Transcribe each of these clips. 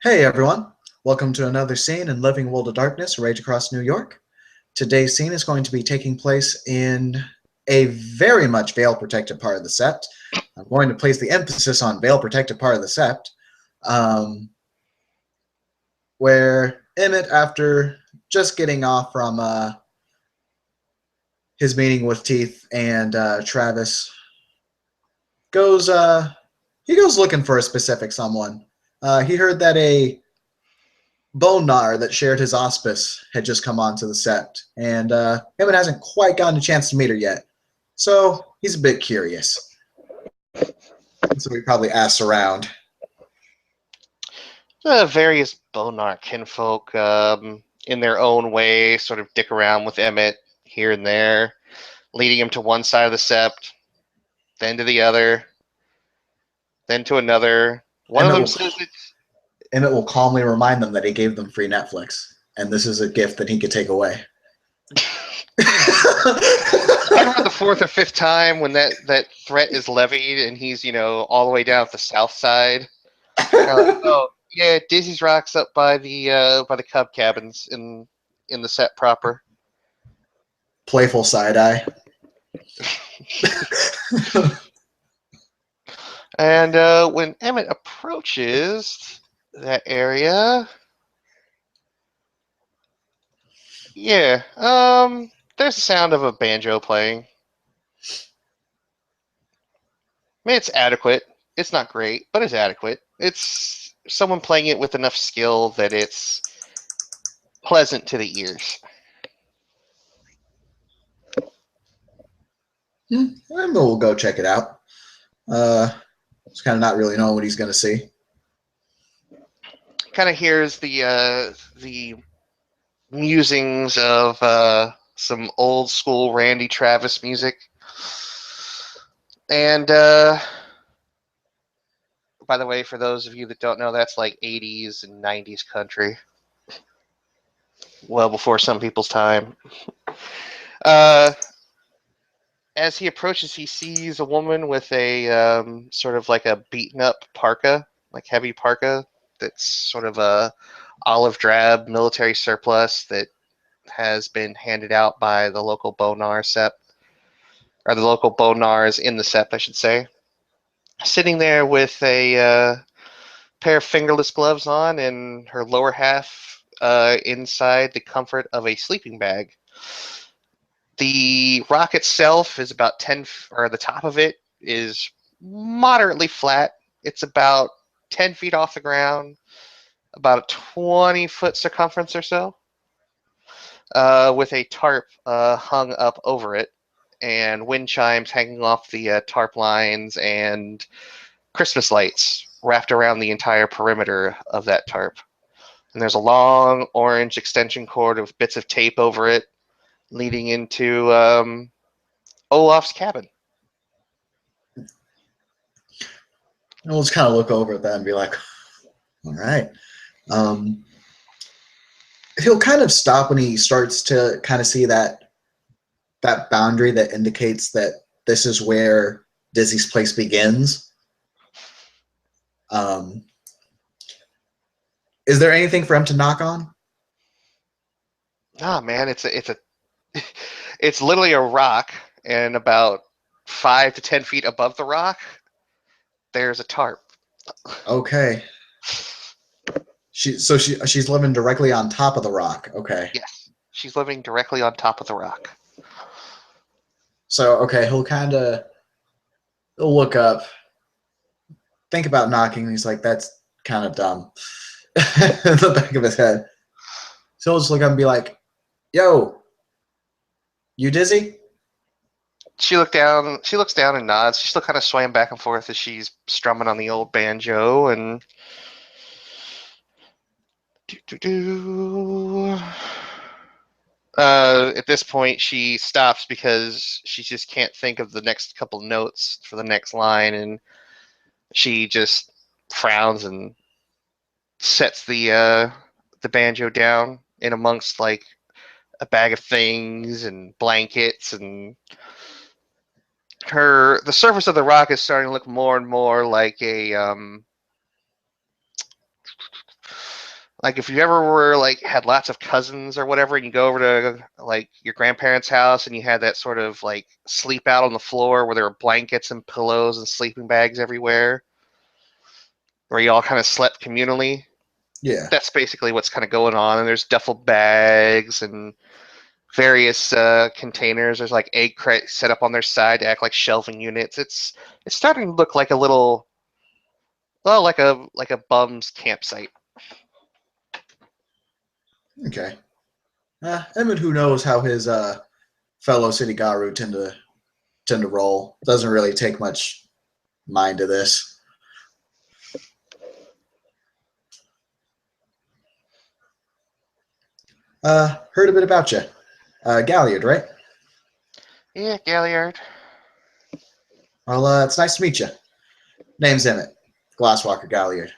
Hey everyone, welcome to another scene in Living World of Darkness, Rage Across New York. Today's scene is going to be taking place in a very much veil-protected part of the sept. I'm going to place the emphasis on veil-protected part of the sept, um, where Emmett, after just getting off from his meeting with Teeth and Travis, goes he goes looking for a specific someone. He heard that a Bonar that shared his auspice had just come onto the set, and Emmett hasn't quite gotten a chance to meet her yet. So he's a bit curious. So he probably asks around. Various Bonar kinfolk, in their own way, sort of dick around with Emmett here and there, leading him to one side of the sept, then to the other, then to another. One of Emmett them will, says Emmett will calmly remind them that he gave them free Netflix, and this is a gift that he could take away. right around the fourth or fifth time when that threat is levied and he's, all the way down at the south side. Oh, yeah, Dizzy's Rocks up by the Cub cabins in the set proper. Playful side eye. And when Emmett approaches that area, yeah, there's the sound of a banjo playing. I mean, it's adequate. It's not great, but it's adequate. It's someone playing it with enough skill that it's pleasant to the ears. Emmett will go check it out. Just kind of not really knowing what he's going to see. Kind of hears the musings of some old school Randy Travis music, and by the way, for those of you that don't know, that's like 80s and 90s country. Well before some people's time. Uh, as he approaches, he sees a woman with a sort of like a beaten up parka, like heavy parka, that's sort of a olive drab military surplus that has been handed out by the local Bonar Sept, or the local Bonars in the Sept, I should say. Sitting there with a pair of fingerless gloves on and her lower half inside the comfort of a sleeping bag. The rock itself is about 10, or the top of it is moderately flat. It's about 10 feet off the ground, about a 20-foot circumference or so, with a tarp hung up over it, and wind chimes hanging off the tarp lines, and Christmas lights wrapped around the entire perimeter of that tarp. And there's a long orange extension cord with bits of tape over it, leading into Olaf's cabin. And we'll just kind of look over at that and be like, all right. Um, he'll kind of stop when he starts to kind of see that boundary that indicates that this is where Dizzy's place begins. Um, is there anything for him to knock on? Ah, man, it's a it's literally a rock, and about 5 to 10 feet above the rock, there's a tarp. Okay. She's living directly on top of the rock. Okay. Yes, she's living directly on top of the rock. So okay, he'll look up, think about knocking, and he's like, that's kind of dumb. In the back of his head. So he'll just look up and be like, yo, you dizzy? She looked down. She looks down and nods. She's still kind of swaying back and forth as she's strumming on the old banjo. And at this point, she stops because she just can't think of the next couple notes for the next line, and she just frowns and sets the banjo down in amongst like a bag of things and blankets, and the surface of the rock is starting to look more and more like Like if you ever were like had lots of cousins or whatever, and you go over to like your grandparents' house and you had that sort of like sleep out on the floor where there were blankets and pillows and sleeping bags everywhere, where you all kind of slept communally. Yeah. That's basically what's kind of going on. And there's duffel bags and various containers. There's like egg crates set up on their side to act like shelving units. It's starting to look like a little, well, like a bum's campsite. Okay. Emmett, who knows how his fellow city Garu tend to roll. Doesn't really take much mind to this. Heard a bit about you. Galliard, right? Yeah, Galliard. Well, it's nice to meet you. Name's Emmett. Glasswalker Galliard.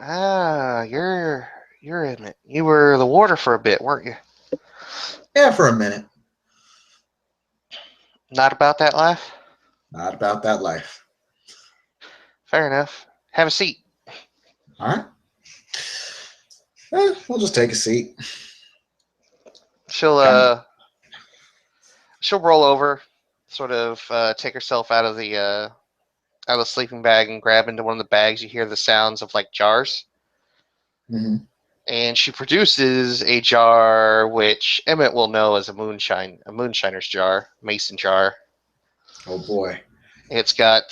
Ah, you're in it. You were the warder for a bit, weren't you? Yeah, for a minute. Not about that life? Not about that life. Fair enough. Have a seat. All right. We'll just take a seat. She'll Kind of. she'll roll over, sort of take herself out of the sleeping bag and grab into one of the bags. You hear the sounds of like jars, Mm-hmm. and she produces a jar which Emmett will know as a moonshiner's jar, mason jar. Oh boy. It's got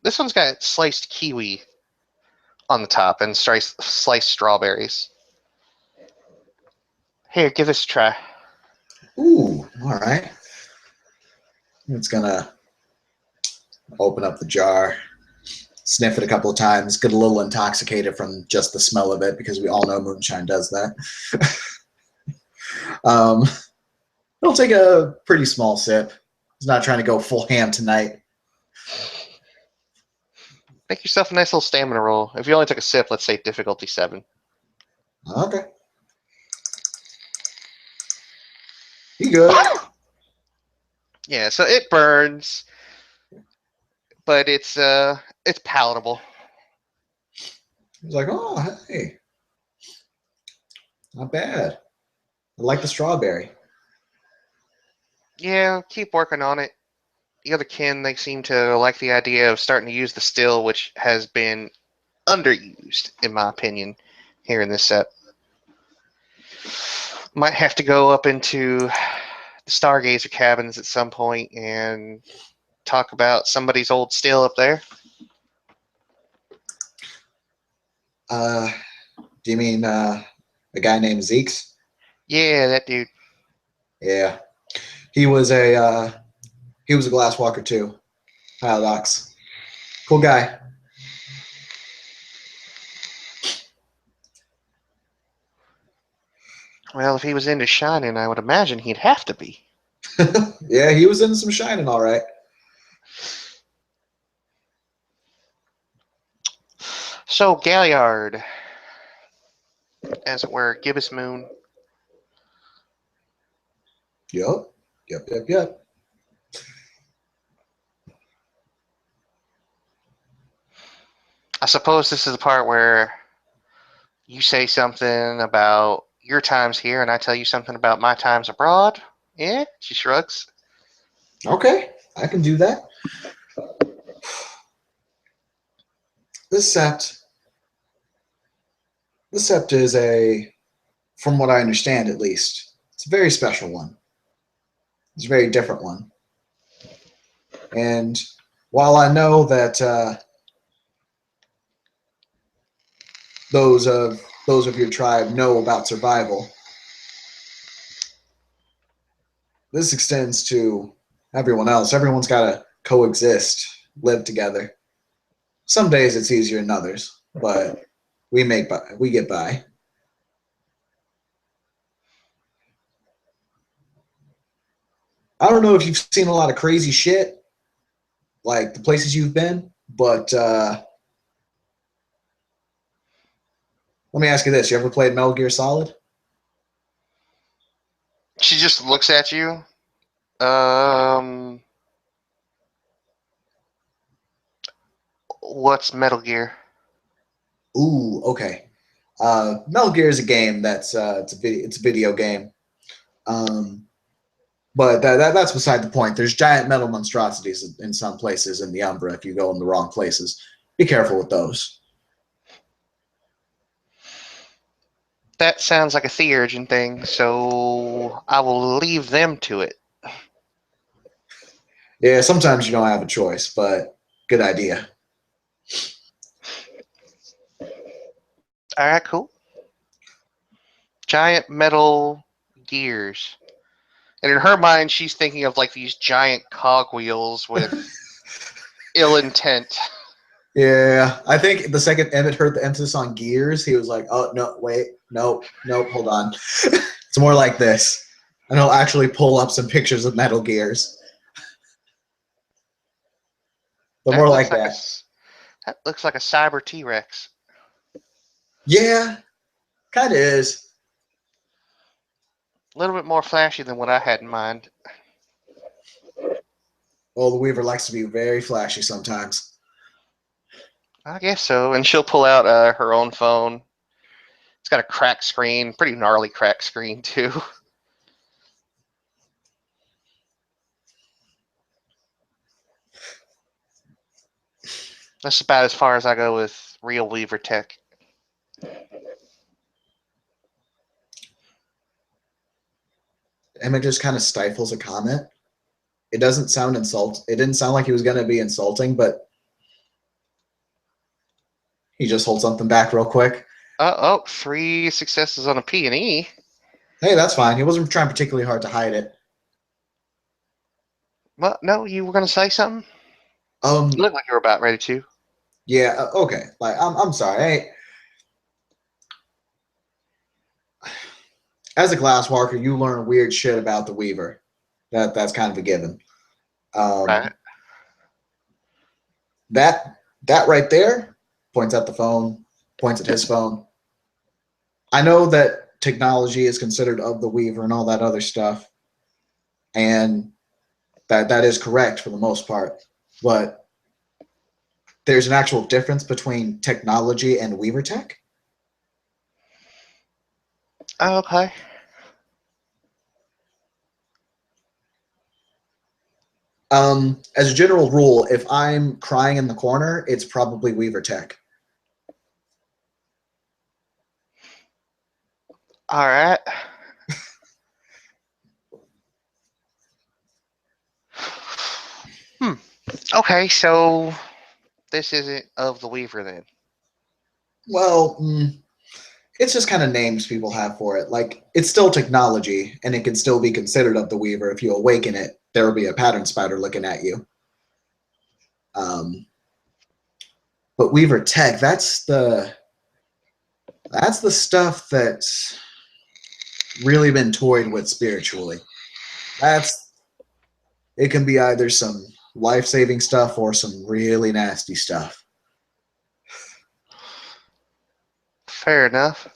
this one's got sliced kiwi on the top and sliced strawberries. Here, give this a try. Ooh. All right. It's gonna open up the jar, sniff it a couple of times, get a little intoxicated from just the smell of it because we all know moonshine does that. um, it'll take a pretty small sip. He's not trying to go full ham tonight. Make yourself a nice little stamina roll. If you only took a sip, let's say difficulty 7. Okay. You good? Yeah, so it burns, but it's palatable. He's like, oh, hey, not bad. I like the strawberry. Yeah, keep working on it. The other kin, they seem to like the idea of starting to use the still, which has been underused, in my opinion, here in this set. Might have to go up into the Stargazer cabins at some point and talk about somebody's old still up there. Do you mean a guy named Zeke's? Yeah, that dude. Yeah, he was a glass walker too. Paradox. Cool guy. Well, if he was into shining, I would imagine he'd have to be. Yeah, he was in some shining, all right. So, Galliard, as it were, Gibbous Moon. Yup. Yep. Yep. Yep. I suppose this is the part where you say something about your times here, and I tell you something about my times abroad. Yeah, she shrugs. Okay, I can do that. This sept, this sept is from what I understand at least, it's a very special one. It's a very different one. And while I know that those of your tribe know about survival, this extends to everyone else. Everyone's got to coexist, live together. Some days it's easier than others, but we get by. I don't know if you've seen a lot of crazy shit, like the places you've been, but let me ask you this: you ever played Metal Gear Solid? She just looks at you. Um, what's Metal Gear? Ooh, Okay. Metal Gear is a game that's it's a video game. Um, but that's beside the point. There's giant metal monstrosities in some places in the Umbra if you go in the wrong places. Be careful with those. That sounds like a Theurgin thing, so I will leave them to it. Yeah, sometimes you don't have a choice, but good idea. All right, cool. Giant metal gears. And in her mind, she's thinking of like these giant cogwheels with ill intent. Yeah, I think the second Emmett heard the emphasis on gears, he was like, "Oh no, wait, no, no, hold on." It's more like this, and he'll actually pull up some pictures of Metal Gears, but That more looks like like a that. that looks like a cyber T Rex. Yeah, kind of is. A little bit more flashy than what I had in mind. Well, the Weaver likes to be very flashy sometimes. I guess so. And she'll pull out her own phone. It's got a cracked screen, pretty gnarly cracked screen too. That's about as far as I go with real Weaver tech. Emmett just kind of stifles a comment. It doesn't sound insult. It didn't sound like he was going to be insulting, but he just holds something back real quick. Oh, 3 successes on a P and E. Hey, that's fine. He wasn't trying particularly hard to hide it. Well, no, you were gonna say something. You Um, look like you were about ready to. yeah, okay. Like, I'm sorry. Hey, as a glasswalker, you learn weird shit about the Weaver. That's kind of a given. Right. Um, that right there points at the phone, points at his phone. I know that technology is considered of the Weaver and all that other stuff, and that is correct for the most part. But there's an actual difference between technology and Weaver tech. Oh, okay. As a general rule, if I'm crying in the corner, it's probably Weaver tech. All right. Hmm. Okay, so this isn't of the Weaver then. Well, it's just kind of names people have for it. Like it's still technology, and it can still be considered of the Weaver. If you awaken it, there will be a pattern spider looking at you. Um, but Weaver tech, that's the stuff that's really been toyed with spiritually. That's it can be either some life saving stuff or some really nasty stuff. Fair enough.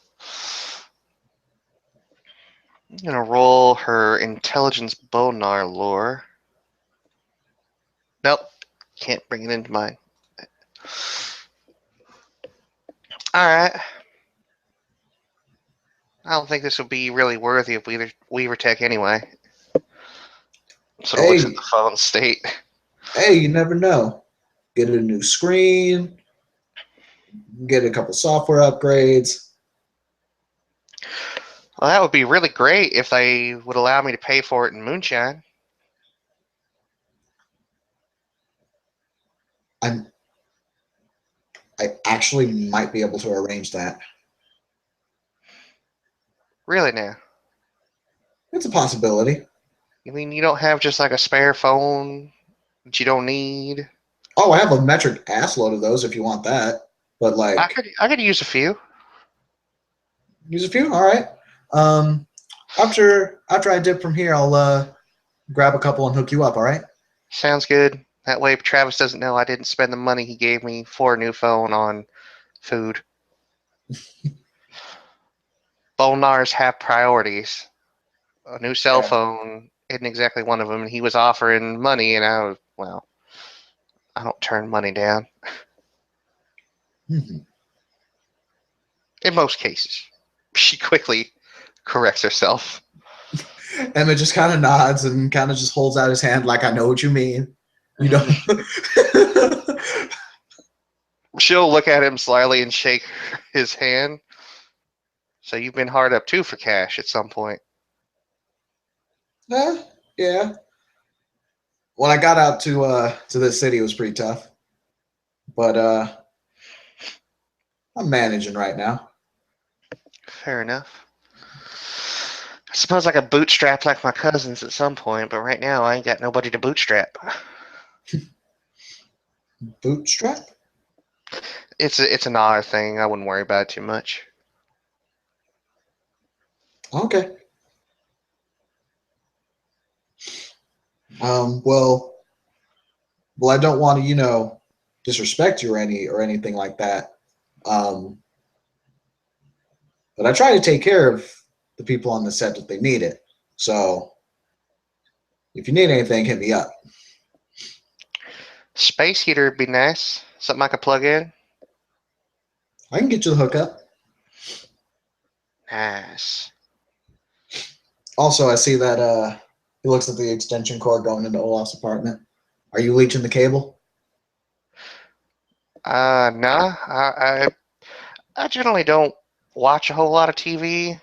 I'm gonna roll her intelligence bonar lore. Nope, can't bring it into mine. All right. I don't think this would be really worthy of Weaver Tech anyway. Sort of looks at Hey, the phone state. hey, you never know. Get a new screen, get a couple software upgrades. Well, that would be really great if they would allow me to pay for it in moonshine. I'm I actually might be able to arrange that. Really now. It's a possibility. You mean you don't have just like a spare phone that you don't need? Oh, I have a metric ass load of those if you want that. But I like, could I could use a few. use a few. All right. Um, after I dip from here, I'll grab a couple and hook you up. All right. Sounds good. That way Travis doesn't know I didn't spend the money he gave me for a new phone on food. Bolnars have priorities. A new cell Yeah. phone isn't exactly one of them, and he was offering money, and well, I don't turn money down. Mhm. In most cases. She quickly corrects herself. Emmett just kind of nods and kind of just holds out his hand like, I know what you mean. You know. She'll look at him slyly and shake his hand. So you've been hard up too for cash at some point. Yeah. When I got out to this city, it was pretty tough, but I'm managing right now. Fair enough. I suppose I could bootstrap like my cousins at some point, but right now I ain't got nobody to bootstrap. Bootstrap? It's an honor thing. I wouldn't worry about it too much. Okay. Well, I don't want to, disrespect you or anything like that. Um, but I try to take care of the people on the set if they need it. So if you need anything, hit me up. Space heater would be nice. Something I could plug in. I can get you the hookup. Nice. Also, I see that he looks at the extension cord going into Olaf's apartment. Are you leeching the cable? Nah. I generally don't watch a whole lot of TV.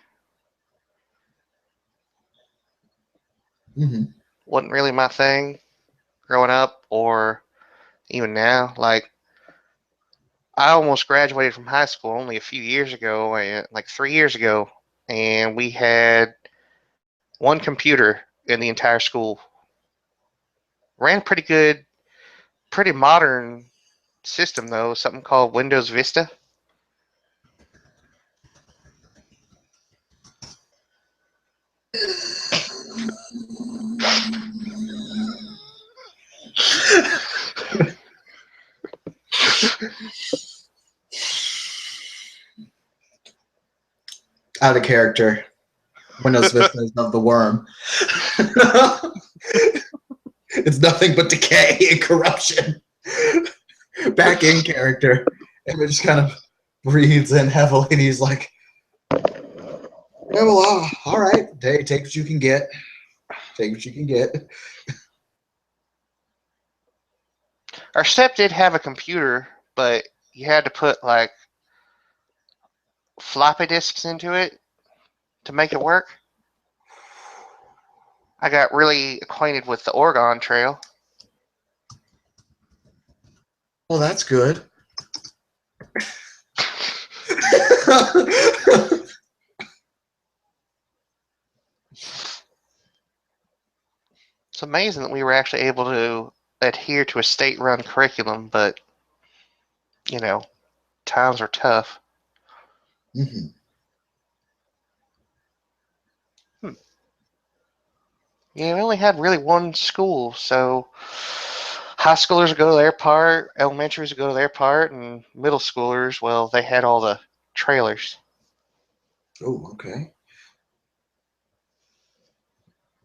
Mm-hmm. Wasn't really my thing growing up or even now. Like I almost graduated from high school only a few years ago, like 3 years ago, and we had one computer in the entire school. Ran pretty good, pretty modern system though, something called Windows Vista. Out of character. Windows Vista is of the worm. It's nothing but decay and corruption. Back in character. And it just kind of breathes in heavily and he's like, yeah, well, all right. Hey, take what you can get. Take what you can get. Our step did have a computer, but you had to put like floppy disks into it to make it work. I got really acquainted with the Oregon Trail. Well, that's good. It's amazing that we were actually able to adhere to a state-run curriculum, but you know, times are tough. Mm-hmm. Hmm. Yeah, we only had really one school, so high schoolers go to their part, elementaries go to their part, and middle schoolers, well, they had all the trailers. Oh, okay.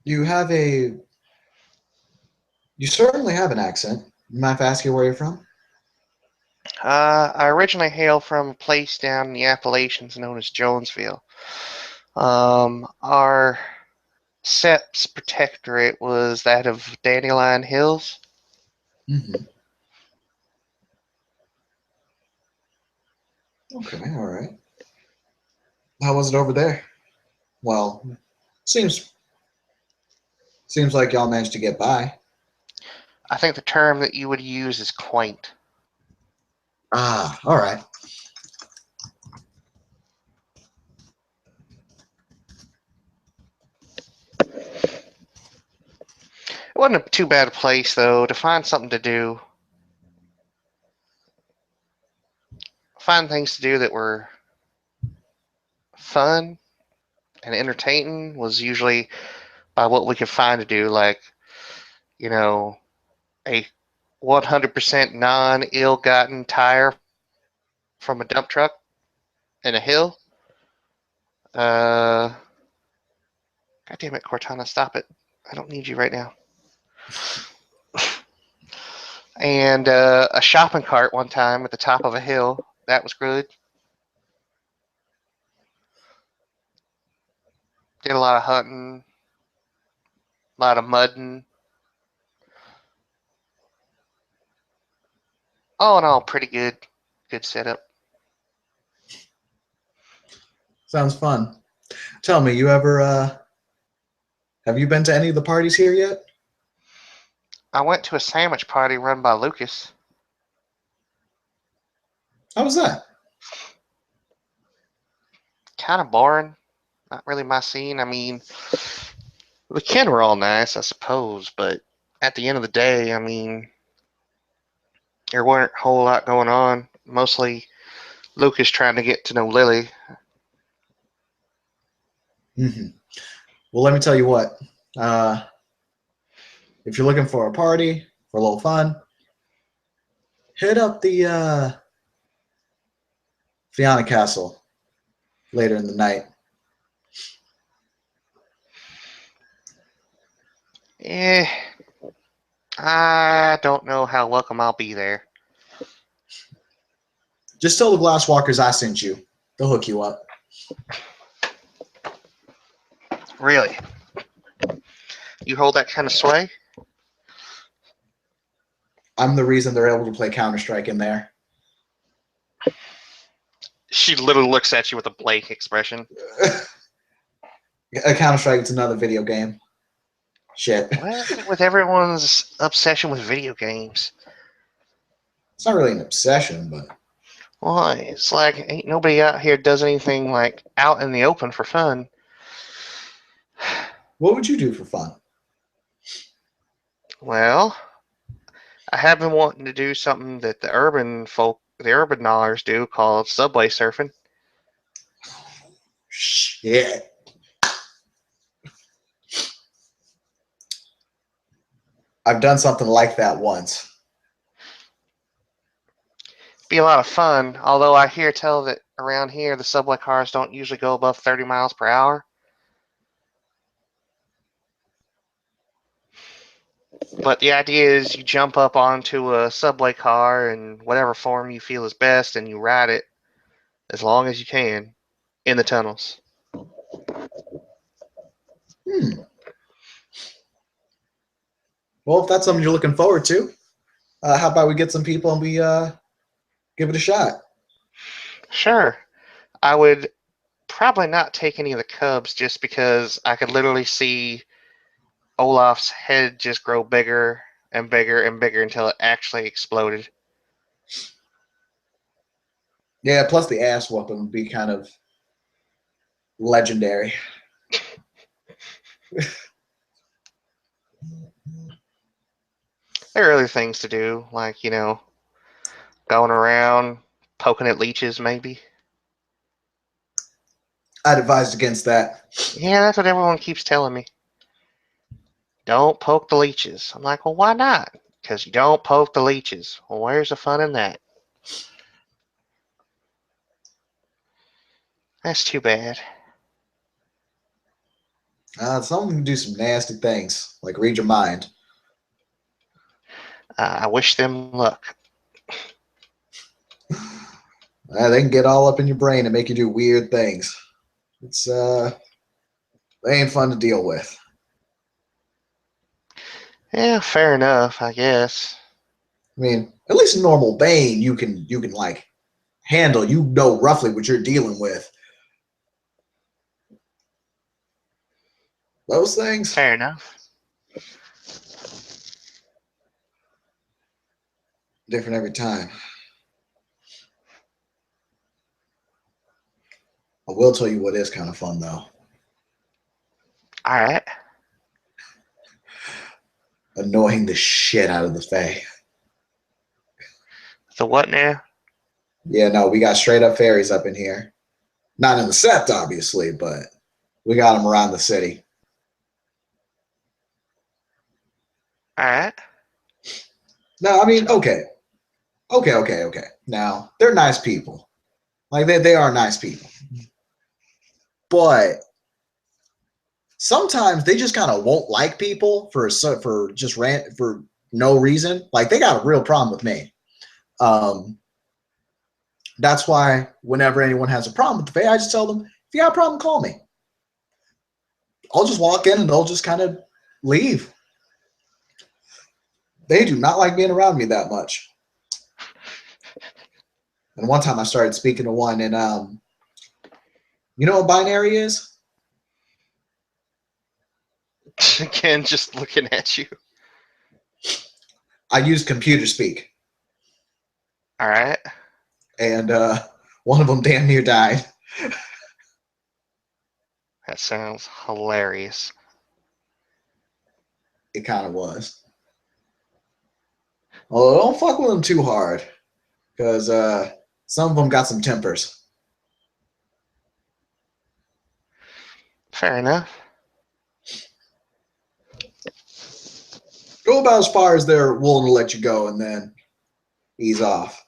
You have a. You certainly have an accent. Mind if I ask you where you're from? I originally hail from a place down in the Appalachians known as Jonesville. Our SEP's protectorate was that of Dandelion Hills. Mm-hmm. Okay, all right. How was it over there? Well, seems like y'all managed to get by. I think the term that you would use is quaint. Ah, all right. It wasn't a too bad a place, though, to find something to do. Find things to do that were fun and entertaining was usually by what we could find to do, like, you know, a 100% non ill gotten tire from a dump truck in a hill. God damn it, Cortana, stop it. I don't need you right now. And a shopping cart one time at the top of a hill. That was good. Did a lot of hunting, a lot of mudding. All in all, pretty good. Good setup. Sounds fun. Tell me, you ever have you been to any of the parties here yet? I went to a sandwich party run by Lucas. How was that? Kind of boring. Not really my scene. I mean, the kids were all nice, I suppose, but at the end of the day, I mean, there weren't a whole lot going on. Mostly Lucas trying to get to know Lily. Mm-hmm. Well, let me tell you what. Uh, if you're looking for a party for a little fun, hit up the Fianna Castle later in the night. Eh, I don't know how welcome I'll be there. Just tell the Glasswalkers I sent you. They'll hook you up. Really? You hold that kind of sway? I'm the reason they're able to play Counter Strike in there. She literally looks at you with a blank expression. Counter Strike is another video game. Shit. What is it with everyone's obsession with video games? It's not really an obsession, but Why? It's like ain't nobody out here does anything like out in the open for fun. what would you do for fun? Well, I have been wanting to do something that the urban folk, the urban knowers do called subway surfing. Shit. I've done something like that once. Be a lot of fun, although I hear tell that around here the subway cars don't usually go above 30 miles per hour. But the idea is you jump up onto a subway car in whatever form you feel is best and you ride it as long as you can in the tunnels. Hmm. Well, if that's something you're looking forward to, how about we get some people and we give it a shot? Sure, I would probably not take any of the cubs just because I could literally see Olaf's head just grow bigger and bigger and bigger until it actually exploded. Yeah, plus the ass whooping would be kind of legendary. There are other things to do, like, going around poking at leeches, maybe. I'd advise against that. Yeah, that's what everyone keeps telling me. Don't poke the leeches. I'm like, well, why not? Because you don't poke the leeches. Well, where's the fun in that? That's too bad. Some can do some nasty things, like read your mind. I wish them luck. They can get all up in your brain and make you do weird things. It's they ain't fun to deal with. Yeah, fair enough, I guess. I mean, at least in normal Bane, you can like handle. You know roughly what you're dealing with. Those things Fair enough. different every time. I will tell you what is kind of fun though. All right. Annoying the shit out of the Fae. So what now? Yeah, no, we got straight up fairies up in here. Not in the Sept, obviously, but we got them around the city. All right. No, I mean, So, okay. Now they're nice people. Like they are nice people, but sometimes they just kind of won't like people for just rant for no reason. Like they got a real problem with me. Um, that's why whenever anyone has a problem with the Fae, I just tell them, if you got a problem, call me. I'll just walk in and they'll just kind of leave. They do not like being around me that much. And one time I started speaking to one, and you know what binary is? Again, just looking at you. I used computer speak, All right. and one of them damn near died. That sounds hilarious. It kind of was. Well, don't fuck with them too hard, because some of them got some tempers. Fair enough. Go about as far as they're willing to let you go, and then ease off.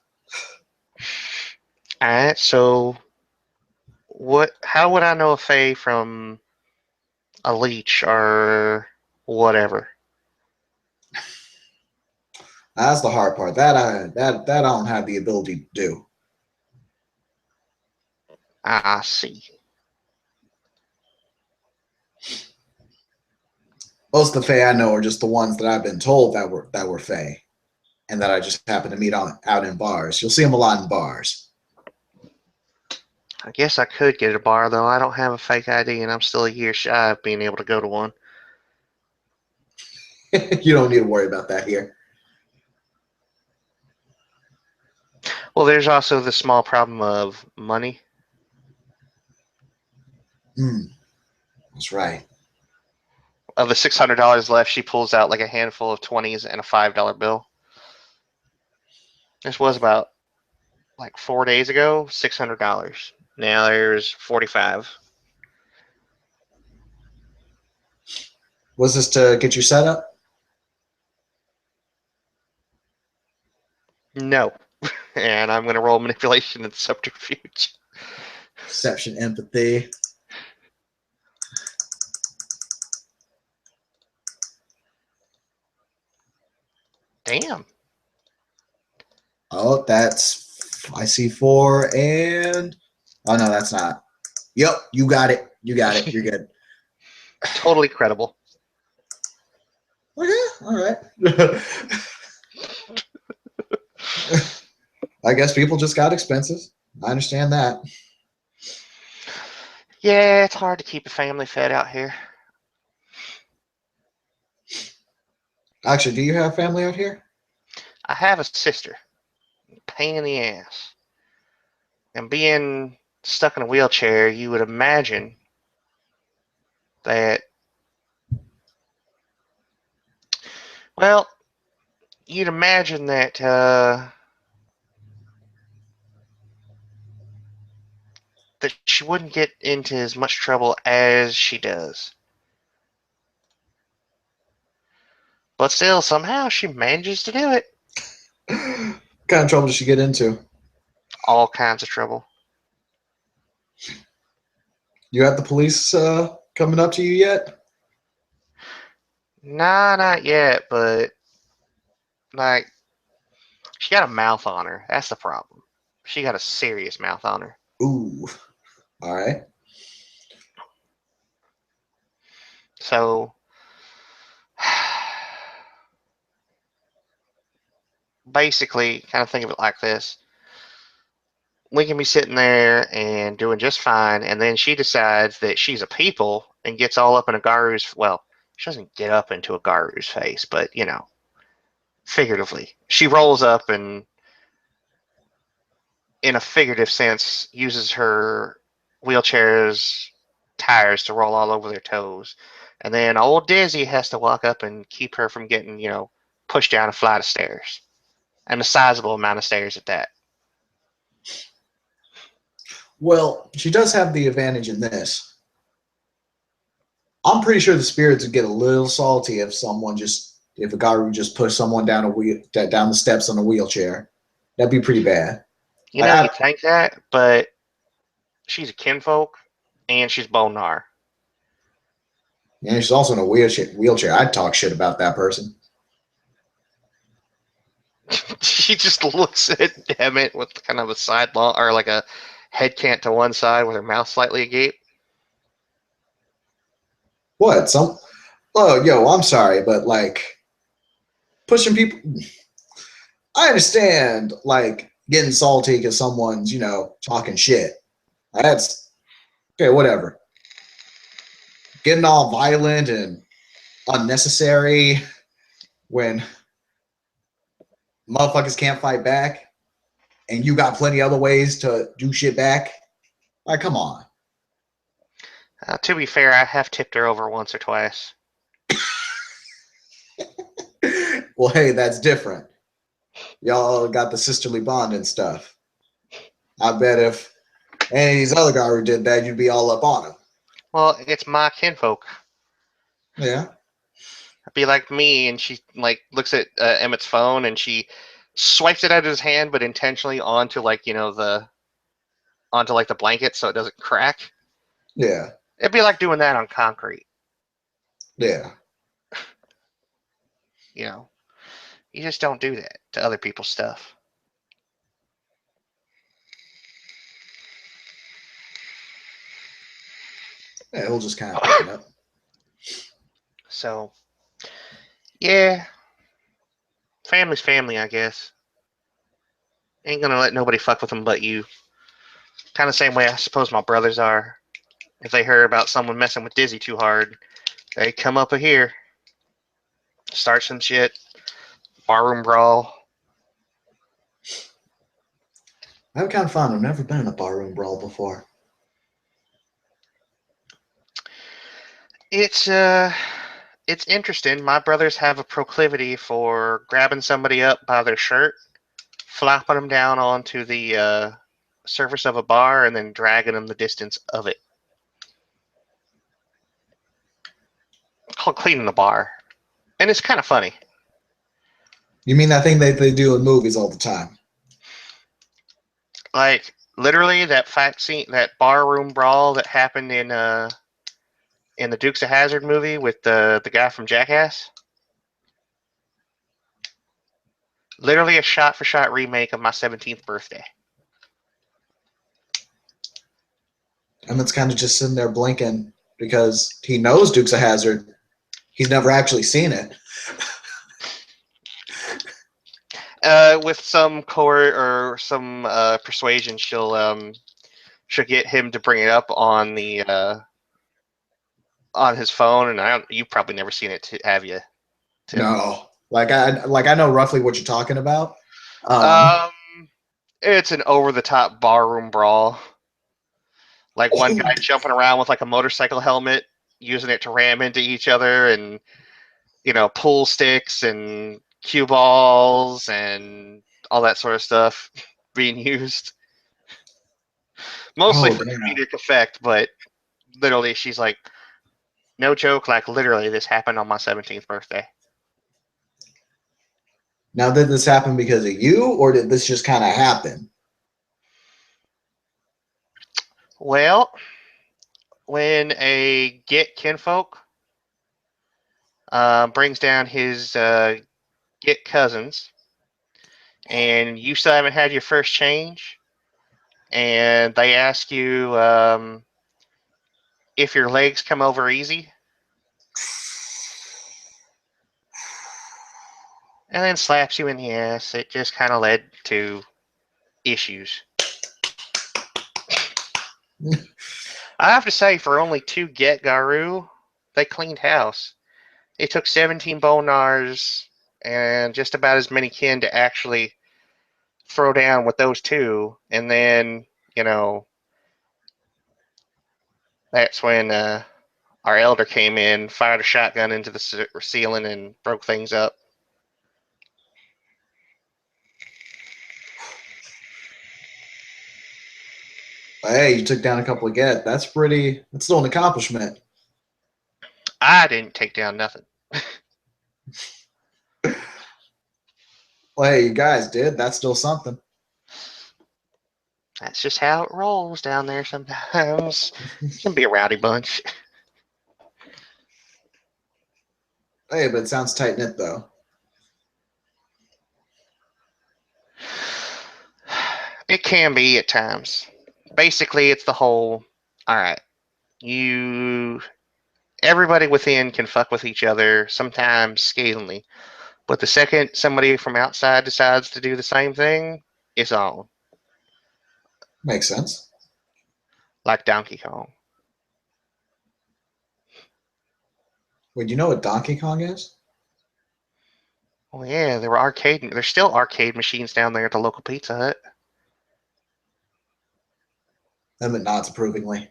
All right. So, what? How would I know a fae from a leech or whatever? That's the hard part. That I don't have the ability to do. I see. Most of the Fae I know are just the ones that I've been told that were Fae, and that I just happen to meet on out in bars. You'll see them a lot in bars. I guess I could get a bar though. I don't have a fake ID, and I'm still a year shy of being able to go to one. You don't need to worry about that here. Well, there's also the small problem of money. That's right. Of the $600 left, she pulls out like a handful of 20s and a $5 bill. This was about like 4 days ago, $600. Now there's 45. Was this to get you set up? No. And I'm going to roll manipulation and subterfuge. Perception, empathy. Damn. Oh, that's I see 4 and oh no, that's not. Yep, you got it. You got it. You're good. Totally credible. Okay, all right. I guess people just got expenses. I understand that. Yeah, it's hard to keep a family fed out here. Actually, do you have family out here? I have a sister. Pain in the ass. And being stuck in a wheelchair, you would imagine that, well, you'd imagine that she wouldn't get into as much trouble as she does. But still, somehow she manages to do it. What kind of trouble did she get into? All kinds of trouble. You have the police coming up to you yet? Nah, not yet, but like she got a mouth on her. That's the problem. She got a serious mouth on her. Ooh, all right. So basically, kind of think of it like this. We can be sitting there and doing just fine, and then she decides that she's a people and gets all up in a Garu's. Well, she doesn't get up into a Garu's face, but figuratively, she rolls up and, in a figurative sense, uses her wheelchair's tires to roll all over their toes, and then old Dizzy has to walk up and keep her from getting, pushed down a flight of stairs, and a sizable amount of stairs at that. Well, she does have the advantage in this. I'm pretty sure the spirits would get a little salty if a guy would just push someone down down the steps on a wheelchair. That'd be pretty bad. You I think that, but she's a kinfolk, and she's Bonar. and she's also in a wheelchair. I'd talk shit about that person. She just looks at Demet with kind of a sidelong, or like a head cant to one side with her mouth slightly agape. What? Some? Oh, yo, I'm sorry, but like pushing people. I understand, like getting salty because someone's, talking shit. That's okay. Whatever. Getting all violent and unnecessary when motherfuckers can't fight back, and you got plenty other ways to do shit back. Like, come on. To be fair, I have tipped her over once or twice. Well, hey, that's different. Y'all got the sisterly bond and stuff. I bet if any of these other guys who did that, you'd be all up on him. Well, it's my kinfolk. Yeah, It'd be like me, and she like looks at Emmett's phone, and she swipes it out of his hand, but intentionally onto like the onto like the blanket so it doesn't crack. yeah, It'd be like doing that on concrete. yeah. You know, you just don't do that to other people's stuff. Yeah, he'll just kind of pick it up. So yeah, family's family, I guess. Ain't gonna let nobody fuck with them but you. Kind of same way I suppose my brothers are. If they hear about someone messing with Dizzy too hard, they come up here, start some shit, barroom brawl. I'm kind of fun. I've never been in a barroom brawl before. It's uh, it's interesting. My brothers have a proclivity for grabbing somebody up by their shirt, flopping them down onto the surface of a bar, and then dragging them the distance of it. Called cleaning the bar, and it's kind of funny. You mean that thing they do in movies all the time? Like literally that fight scene, that barroom brawl that happened in the Dukes of Hazzard movie with the guy from Jackass. Literally a shot for shot remake of my 17th birthday. And it's kind of just sitting there blinking because he knows Dukes of Hazard. He's never actually seen it. With some court or some persuasion, she'll get him to bring it up on the on his phone, and you've probably never seen it, have you, Tim? No, like I know roughly what you're talking about. Um, Um, it's an over the top barroom brawl. Like one guy oh, jumping around with like a motorcycle helmet, using it to ram into each other, and pool sticks and cue balls and all that sort of stuff being used. Mostly oh for damn! comedic effect, but literally, she's like, no joke, like literally, this happened on my 17th birthday. Now, did this happen because of you, or did this just kind of happen? Well, when a Git kinfolk brings down his Git cousins, and you still haven't had your first change, and they ask you if your legs come over easy, and then slaps you in the ass, it just kind of led to issues. I have to say, for only two Get Garu, they cleaned house. It took 17 Bonars and just about as many kin to actually throw down with those two, and then, you know, that's when our elder came in, fired a shotgun into the ceiling, and broke things up. Hey, you took down a couple of get. That's pretty. That's still an accomplishment. I didn't take down nothing. Well, hey, you guys did. That's still something. That's just how it rolls down there sometimes. It can be a rowdy bunch. Hey, but it sounds tight knit though. It can be at times. Basically, it's the whole, all right, you everybody within can fuck with each other, sometimes scathingly. But the second somebody from outside decides to do the same thing, it's on. Makes sense. Like Donkey Kong. Wait, do you know what Donkey Kong is? Well, yeah, there were arcade. There's still arcade machines down there at the local Pizza Hut. Emmett nods approvingly.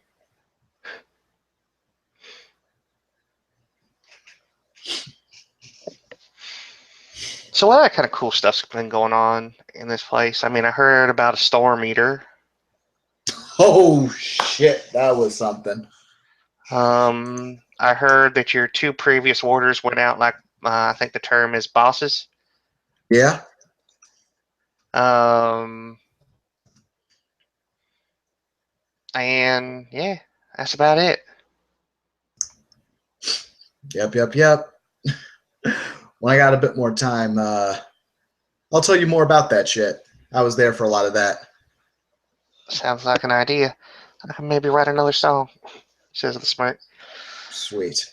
So what other kind of cool stuff's been going on in this place? I mean, I heard about a storm eater. Oh shit, that was something. I heard that your two previous warders went out like I think the term is bosses. Yeah. Um, and yeah, that's about it. Yep. When I got a bit more time, I'll tell you more about that shit. I was there for a lot of that. Sounds like an idea. I can maybe write another song. Says the smart. Sweet.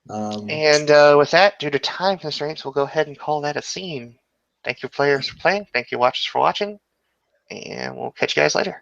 Um, And with that, due to time constraints, we'll go ahead and call that a scene. Thank you, players, for playing. Thank you, watchers, for watching. And we'll catch you guys later.